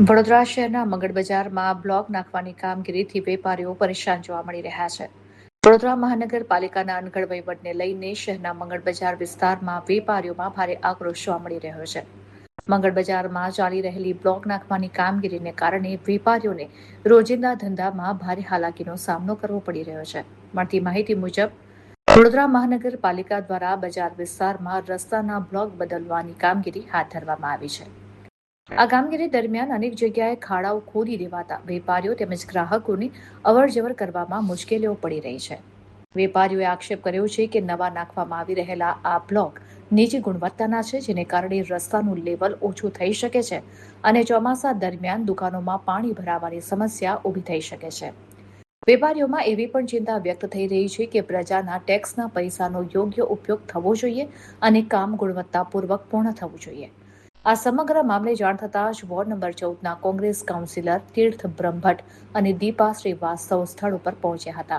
વડોદરા શહેરના મંગળ બજારમાં બ્લોક નાખવાની કામગીરીથી વેપારીઓ પરેશાન જોવા મળી રહ્યા છે. વડોદરા મહાનગરપાલિકાના અનગઢ વહીવટને લઈને શહેરના મંગળ બજાર વિસ્તારમાં વેપારીઓમાં ભારે આક્રોશ જોવા મળી રહ્યો છે. મંગળ બજારમાં ચાલી રહેલી બ્લોક નાખવાની કામગીરીને કારણે વેપારીઓને રોજિંદા ધંધામાં ભારે હાલાકીનો સામનો કરવો પડી રહ્યો છે. મળતી માહિતી મુજબ વડોદરા મહાનગરપાલિકા દ્વારા બજાર વિસ્તારમાં રસ્તાના બ્લોક બદલવાની કામગીરી હાથ ધરવામાં આવી છે. આ કામગીરી દરમિયાન અનેક જગ્યાએ ખાડાઓ ખોદી દેવાતા વેપારીઓ તેમજ ગ્રાહકોની અવરજવર કરવામાં મુશ્કેલીઓ પડી રહી છે. વેપારીઓએ આક્ષેપ કર્યો છે કે નવા નાખવામાં આવી રહેલા આ બ્લોક નીચી ગુણવત્તાના છે, જેને કારણે રસ્તાનું લેવલ ઓછું થઈ શકે છે અને ચોમાસા દરમિયાન દુકાનોમાં પાણી ભરાવાની સમસ્યા ઊભી થઈ શકે છે. વેપારીઓમાં એવી પણ ચિંતા વ્યક્ત થઈ રહી છે કે પ્રજાના ટેક્સના પૈસાનો યોગ્ય ઉપયોગ થવો જોઈએ અને કામ ગુણવત્તાપૂર્વક પૂર્ણ થવું જોઈએ. આ સમગ્ર મામલે જાણ થતાં જ વોર્ડ નંબર 14ના કોંગ્રેસ કાઉન્સિલર તીર્થ બ્રહ્મભટ્ટ અને દીપા શ્રીવાસ્તવ સ્થળ ઉપર પહોંચ્યા હતા.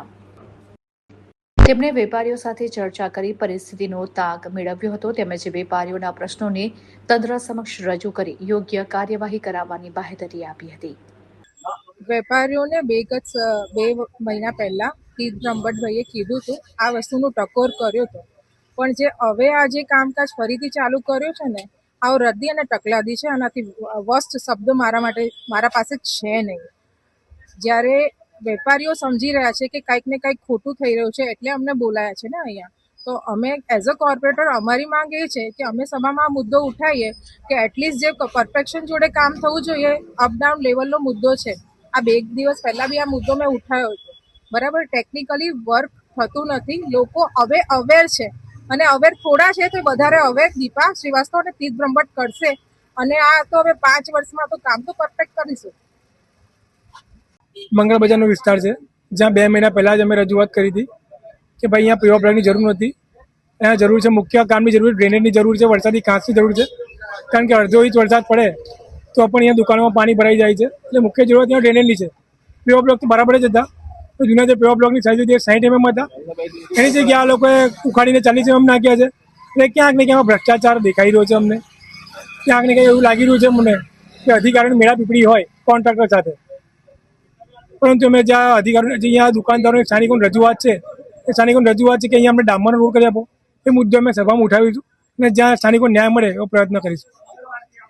તેમણે વેપારીઓ સાથે ચર્ચા કરી પરિસ્થિતિનો તાગ મેળવ્યો હતો તેમજ વેપારીઓના પ્રશ્નોને તંત્ર સમક્ષ રજૂ કરી યોગ્ય કાર્યવાહી કરાવવાની બાહેધરી આપી હતી. વેપારીઓને બે મહિના પહેલા તીર્થ બ્રહ્મભટ્ટભાઈએ કીધું હતું, આ વસ્તુનો ટકોર કર્યો હતો, પણ જે હવે આ જે કામકાજ ફરીથી ચાલુ કર્યું છે ને, આવ રદ્દી અને ટકલાદી છે. આનાથી વર્સ્ટ શબ્દ મારા પાસે છે નહીં. જ્યારે વેપારીઓ સમજી રહ્યા છે કે કંઈક ને કંઈક ખોટું થઈ રહ્યું છે, એટલે અમને બોલાયા છે ને અહીંયા. તો અમે એઝ અ કોર્પોરેટર અમારી માંગ એ છે કે અમે સભામાં આ મુદ્દો ઉઠાવીએ કે એટલીસ્ટ જે પરફેક્શન જોડે કામ થવું જોઈએ, અપડાઉન લેવલનો મુદ્દો છે. આ 2 દિવસ પહેલા બી આ મુદ્દો મેં ઉઠાવ્યો હતો. બરાબર, ટેકનિકલી વર્ક થતું નથી. લોકો હવે અવેર છે અને અવેર થોડા છે તો વધારે અવેર દીપા શ્રીવાસ્તવ અને તીર્થ બ્રહ્મભટ્ટ કરશે. અને આ તો હવે 5 વર્ષમાં તો કામ તો પરફેક્ટ કરીશું. મંગળ બજારનો વિસ્તાર છે, જ્યાં 2 મહિના પહેલા જ અમે રજૂઆત કરી હતી કે ભાઈ અહીંયા પીવા બ્લોકની જરૂર નથી, અહીંયા જરૂર છે મુખ્ય કામની જરૂર, ડ્રેનેજની જરૂર છે, વરસાદી કાંસની જરૂર છે. કારણ કે અડધો ઇંચ વરસાદ પડે તો પણ અહીંયા દુકાનોમાં પાણી ભરાઈ જાય છે. એટલે મુખ્ય જરૂરત અહીંયા ડ્રેનેજની છે. પીવા બ્લોક તો બરાબર જ હતા, તો જૂના જે પીવા બ્લોકની સાઈઝ હતી 60 mm હતા, એની જગ્યાએ આ લોકોએ ઉખાડીને 40 mm નાખ્યા છે. એટલે ક્યાંક ને ક્યાંક ભ્રષ્ટાચાર દેખાઈ રહ્યો છે અમને. ક્યાંક ને ક્યાંક એવું લાગી રહ્યું છે મને કે અધિકારીની મેળા પીપળી હોય કોન્ટ્રાક્ટર સાથે. પરંતુ અમે જ્યાં અધિકારીઓ અહીંયા દુકાનદારોની સ્થાનિકોની રજૂઆત છે, એ સ્થાનિકોની રજૂઆત છે કે અહીંયા અમને ડામરનો રોડ કરી આપો. એ મુદ્દો અમે સભામાં ઉઠાવીશું અને જ્યાં સ્થાનિકો ન્યાય મળે એવો પ્રયત્ન કરીશું.